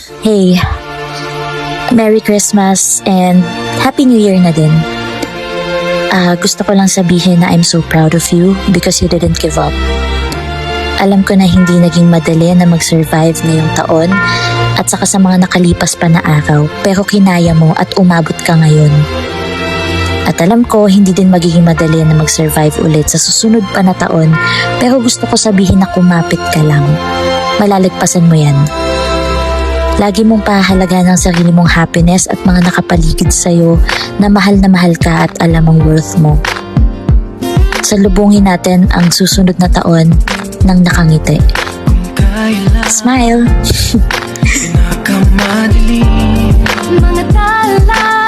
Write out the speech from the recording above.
Hey, Merry Christmas and Happy New Year na din. Gusto ko lang sabihin na I'm so proud of you because you didn't give up. Alam ko na hindi naging madali na mag-survive ngayong taon at saka sa mga nakalipas pa na araw, pero kinaya mo at umabot ka ngayon. At alam ko hindi din magiging madali na mag-survive ulit sa susunod pa na taon, pero gusto ko sabihin na kumapit ka lang. Malalagpasan mo yan. Lagi mong pahahalagahan ang sarili mong happiness at mga nakapaligid sa'yo na mahal ka at alam ang worth mo. Salubungin natin ang susunod na taon ng nakangiti. Smile! Pinakamadilim Mga tala